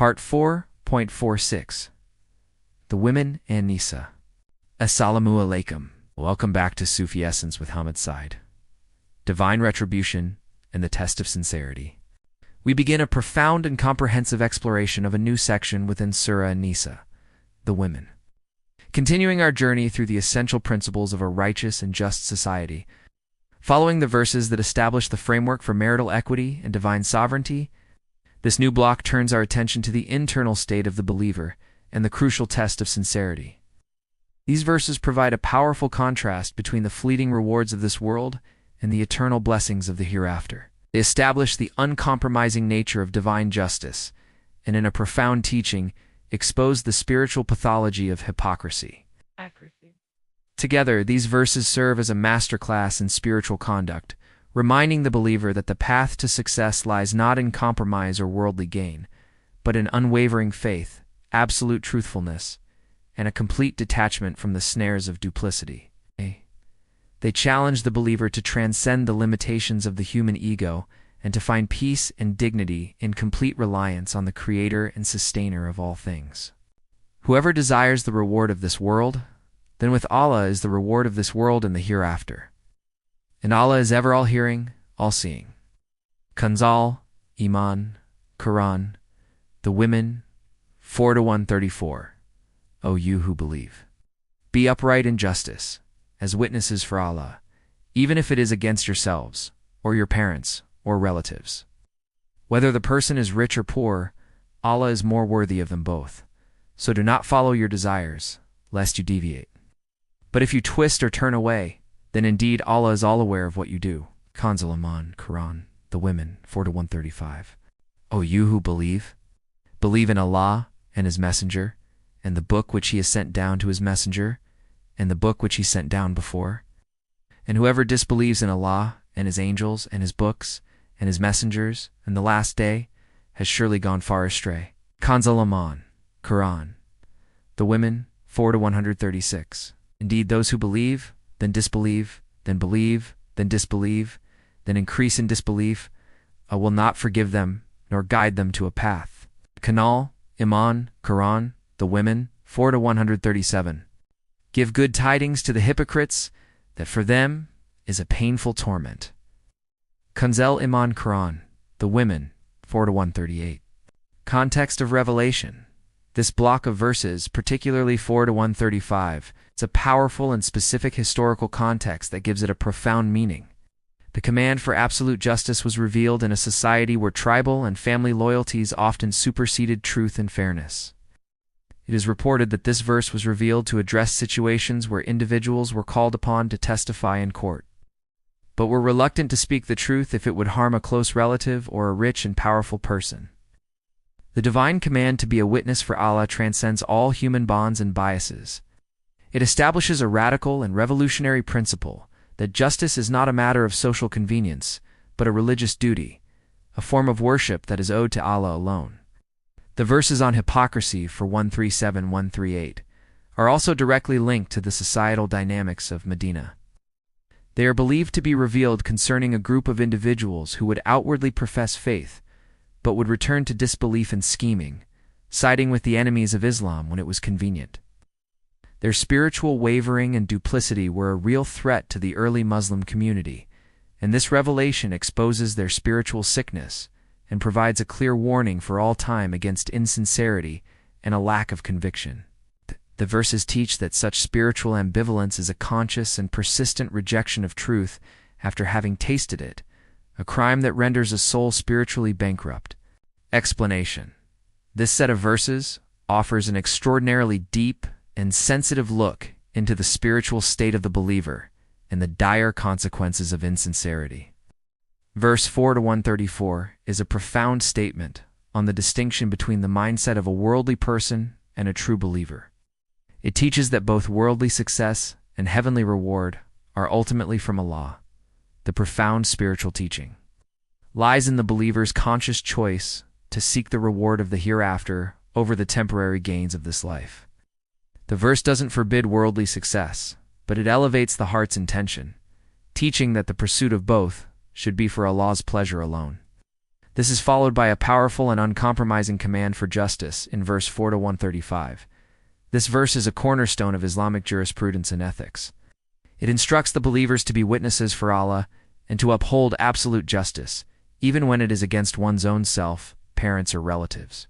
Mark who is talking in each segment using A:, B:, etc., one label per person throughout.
A: Part 4.46 The Women and Nisa. Assalamu alaikum. Welcome back to Sufi Essence with Hammad Syed. Divine Retribution and the Test of Sincerity. We begin a profound and comprehensive exploration of a new section within Surah An-Nisa, the women. Continuing our journey through the essential principles of a righteous and just society, following the verses that establish the framework for marital equity and divine sovereignty, this new block turns our attention to the internal state of the believer and the crucial test of sincerity. These verses provide a powerful contrast between the fleeting rewards of this world and the eternal blessings of the hereafter. They establish the uncompromising nature of divine justice, and in a profound teaching, expose the spiritual pathology of hypocrisy. Together, these verses serve as a masterclass in spiritual conduct, reminding the believer that the path to success lies not in compromise or worldly gain, but in unwavering faith, absolute truthfulness, and a complete detachment from the snares of duplicity. They challenge the believer to transcend the limitations of the human ego and to find peace and dignity in complete reliance on the Creator and Sustainer of all things. Whoever desires the reward of this world, then with Allah is the reward of this world and the hereafter. And Allah is ever all-hearing, all-seeing. Kanzul Iman, Quran, the women, 4-134. O you who believe. Be upright in justice, as witnesses for Allah, even if it is against yourselves, or your parents, or relatives. Whether the person is rich or poor, Allah is more worthy of them both. So do not follow your desires, lest you deviate. But if you twist or turn away, then indeed Allah is all aware of what you do. Kanzul Iman, Quran, the women, 4-135. O you who believe. Believe in Allah and His Messenger, and the book which He has sent down to His Messenger, and the book which He sent down before. And whoever disbelieves in Allah and His angels and His books and His messengers and the last day has surely gone far astray. Kanzul Iman, Quran, the women, 4-136. Indeed, those who believe, then disbelieve, then believe, then disbelieve, then increase in disbelief, I will not forgive them nor guide them to a path. Kanzul Iman, Quran, the women, 4-137. Give good tidings to the hypocrites, that for them is a painful torment. Kanzul Iman, Quran, the women, 4-138. Context of revelation. This block of verses, particularly 4-135, is a powerful and specific historical context that gives it a profound meaning. The command for absolute justice was revealed in a society where tribal and family loyalties often superseded truth and fairness. It is reported that this verse was revealed to address situations where individuals were called upon to testify in court, but were reluctant to speak the truth if it would harm a close relative or a rich and powerful person. The divine command to be a witness for Allah transcends all human bonds and biases. It establishes a radical and revolutionary principle that justice is not a matter of social convenience, but a religious duty, a form of worship that is owed to Allah alone. The verses on hypocrisy for 137-138 are also directly linked to the societal dynamics of Medina. They are believed to be revealed concerning a group of individuals who would outwardly profess faith, but would return to disbelief and scheming, siding with the enemies of Islam when it was convenient. Their spiritual wavering and duplicity were a real threat to the early Muslim community, and this revelation exposes their spiritual sickness and provides a clear warning for all time against insincerity and a lack of conviction. The verses teach that such spiritual ambivalence is a conscious and persistent rejection of truth after having tasted it, a crime that renders a soul spiritually bankrupt. Explanation. This set of verses offers an extraordinarily deep and sensitive look into the spiritual state of the believer and the dire consequences of insincerity. Verse 4-134 is a profound statement on the distinction between the mindset of a worldly person and a true believer. It teaches that both worldly success and heavenly reward are ultimately from Allah. The profound spiritual teaching lies in the believer's conscious choice to seek the reward of the hereafter over the temporary gains of this life. The verse doesn't forbid worldly success, but it elevates the heart's intention, teaching that the pursuit of both should be for Allah's pleasure alone. This is followed by a powerful and uncompromising command for justice in verse 4 to 135. This verse is a cornerstone of Islamic jurisprudence and ethics. It instructs the believers to be witnesses for Allah and to uphold absolute justice, even when it is against one's own self, parents, or relatives.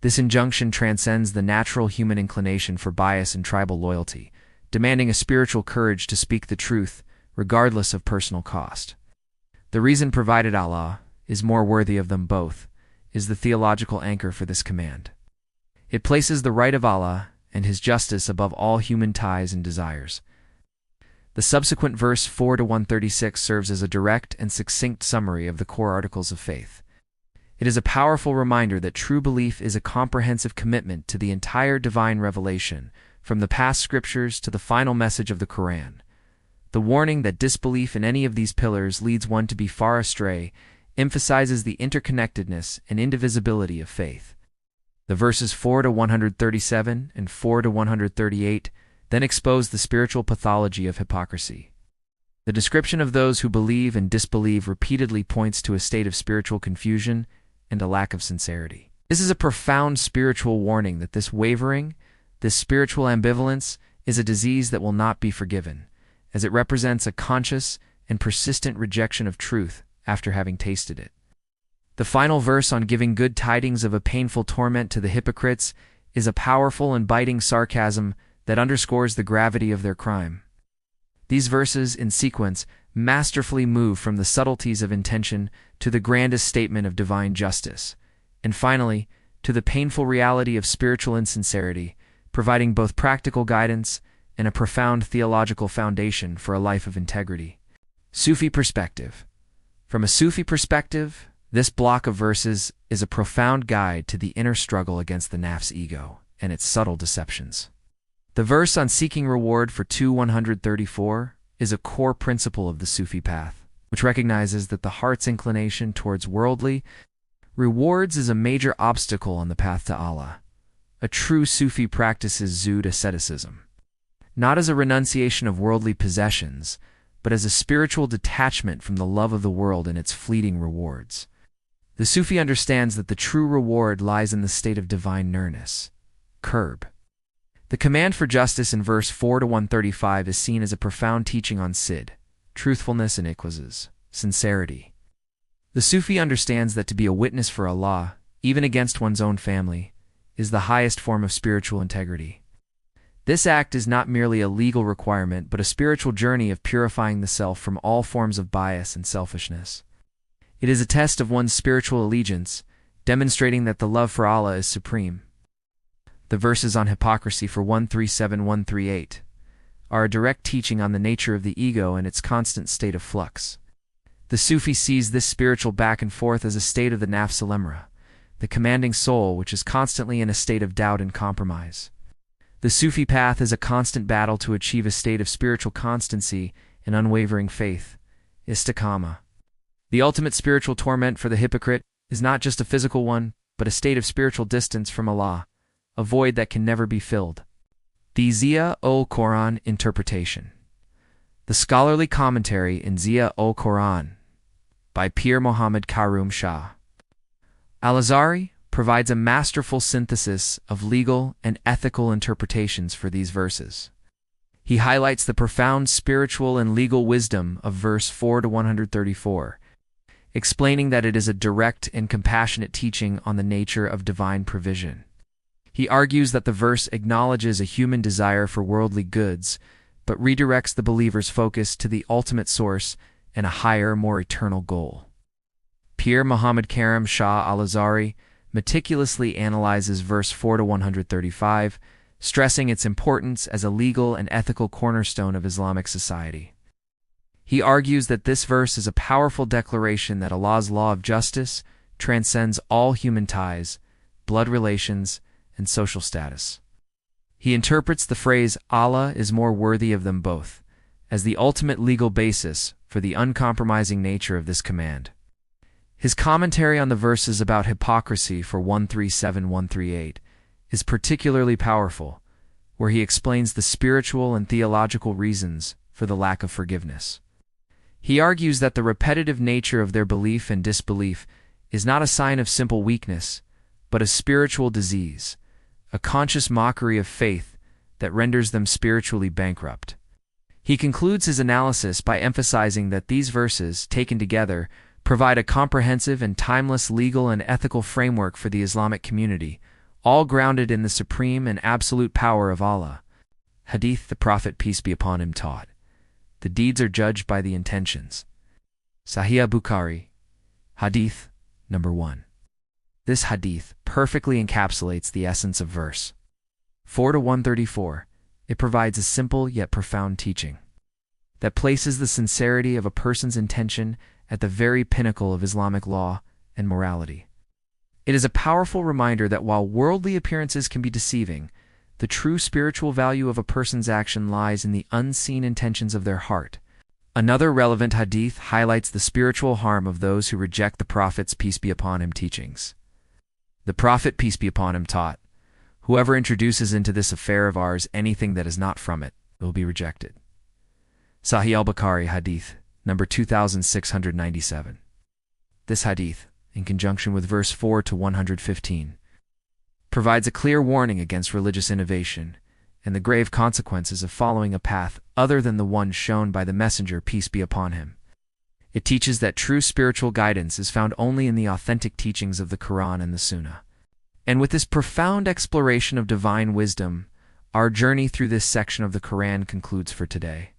A: This injunction transcends the natural human inclination for bias and tribal loyalty, demanding a spiritual courage to speak the truth, regardless of personal cost. The reason provided Allah is more worthy of them both is the theological anchor for this command. It places the right of Allah and His justice above all human ties and desires. The subsequent verse 4 to 136 serves as a direct and succinct summary of the core articles of faith. It is a powerful reminder that true belief is a comprehensive commitment to the entire divine revelation, from the past scriptures to the final message of the Quran. The warning that disbelief in any of these pillars leads one to be far astray emphasizes the interconnectedness and indivisibility of faith. The verses 4 to 137 and 4 to 138 then expose the spiritual pathology of hypocrisy. The description of those who believe and disbelieve repeatedly points to a state of spiritual confusion and a lack of sincerity. This is a profound spiritual warning that this wavering, this spiritual ambivalence, is a disease that will not be forgiven, as it represents a conscious and persistent rejection of truth after having tasted it. The final verse on giving good tidings of a painful torment to the hypocrites is a powerful and biting sarcasm that underscores the gravity of their crime. These verses, in sequence, masterfully move from the subtleties of intention to the grandest statement of divine justice, and finally, to the painful reality of spiritual insincerity, providing both practical guidance and a profound theological foundation for a life of integrity. Sufi perspective. From a Sufi perspective, this block of verses is a profound guide to the inner struggle against the nafs ego and its subtle deceptions. The verse on seeking reward for 2:134 is a core principle of the Sufi path, which recognizes that the heart's inclination towards worldly rewards is a major obstacle on the path to Allah. A true Sufi practices zuhd asceticism, not as a renunciation of worldly possessions, but as a spiritual detachment from the love of the world and its fleeting rewards. The Sufi understands that the true reward lies in the state of divine nearness, qurb. The command for justice in verse 4 to 135 is seen as a profound teaching on sidq, truthfulness, and iqwaz, sincerity. The Sufi understands that to be a witness for Allah, even against one's own family, is the highest form of spiritual integrity. This act is not merely a legal requirement, but a spiritual journey of purifying the self from all forms of bias and selfishness. It is a test of one's spiritual allegiance, demonstrating that the love for Allah is supreme. The verses on hypocrisy for 137-138 are a direct teaching on the nature of the ego and its constant state of flux. The Sufi sees this spiritual back and forth as a state of the nafs al-amra, the commanding soul which is constantly in a state of doubt and compromise. The Sufi path is a constant battle to achieve a state of spiritual constancy and unwavering faith, istiqamah. The ultimate spiritual torment for the hypocrite is not just a physical one, but a state of spiritual distance from Allah, a void that can never be filled. The Ziya-ul-Quran interpretation. The scholarly commentary in Ziya-ul-Quran by Pir Muhammad Karum Shah Al-Azhari provides a masterful synthesis of legal and ethical interpretations for these verses. He highlights the profound spiritual and legal wisdom of verse 4 to 134, explaining that it is a direct and compassionate teaching on the nature of divine provision. He argues that the verse acknowledges a human desire for worldly goods, but redirects the believer's focus to the ultimate source and a higher, more eternal goal. Pir Muhammad Karam Shah Al-Azhari meticulously analyzes verse 4 to 135, stressing its importance as a legal and ethical cornerstone of Islamic society. He argues that this verse is a powerful declaration that Allah's law of justice transcends all human ties, blood relations, and social status. He interprets the phrase Allah is more worthy of them both as the ultimate legal basis for the uncompromising nature of this command. His commentary on the verses about hypocrisy for 137-138 is particularly powerful, where he explains the spiritual and theological reasons for the lack of forgiveness. He argues that the repetitive nature of their belief and disbelief is not a sign of simple weakness, but a spiritual disease, a conscious mockery of faith that renders them spiritually bankrupt. He concludes his analysis by emphasizing that these verses, taken together, provide a comprehensive and timeless legal and ethical framework for the Islamic community, all grounded in the supreme and absolute power of Allah. Hadith: the Prophet, peace be upon him, taught, "The deeds are judged by the intentions." Sahih Bukhari, Hadith number 1. This hadith perfectly encapsulates the essence of verse 4 to 134. It provides a simple yet profound teaching that places the sincerity of a person's intention at the very pinnacle of Islamic law and morality. It is a powerful reminder that while worldly appearances can be deceiving, the true spiritual value of a person's action lies in the unseen intentions of their heart. Another relevant hadith highlights the spiritual harm of those who reject the Prophet's, peace be upon him, teachings. The Prophet, peace be upon him, taught, "Whoever introduces into this affair of ours anything that is not from it will be rejected." Sahih al-Bukhari, Hadith number 2697. This hadith, in conjunction with verse 4 to 115, provides a clear warning against religious innovation and the grave consequences of following a path other than the one shown by the Messenger, peace be upon him. It teaches that true spiritual guidance is found only in the authentic teachings of the Quran and the Sunnah. And with this profound exploration of divine wisdom, our journey through this section of the Quran concludes for today.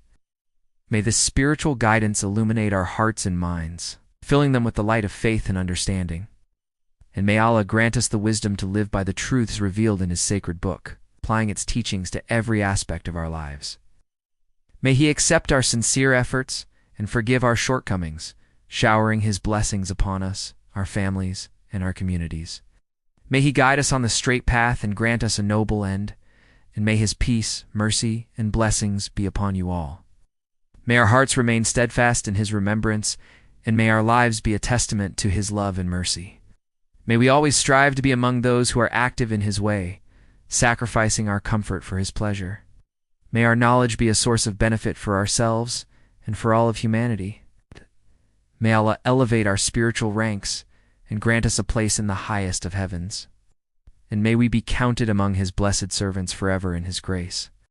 A: May this spiritual guidance illuminate our hearts and minds, filling them with the light of faith and understanding. And may Allah grant us the wisdom to live by the truths revealed in His sacred book, applying its teachings to every aspect of our lives. May He accept our sincere efforts and forgive our shortcomings, showering His blessings upon us, our families, and our communities. May He guide us on the straight path and grant us a noble end, and may His peace, mercy, and blessings be upon you all. May our hearts remain steadfast in His remembrance, and may our lives be a testament to His love and mercy. May we always strive to be among those who are active in His way, sacrificing our comfort for His pleasure. May our knowledge be a source of benefit for ourselves and for all of humanity. May Allah elevate our spiritual ranks and grant us a place in the highest of heavens. And may we be counted among His blessed servants forever in His grace.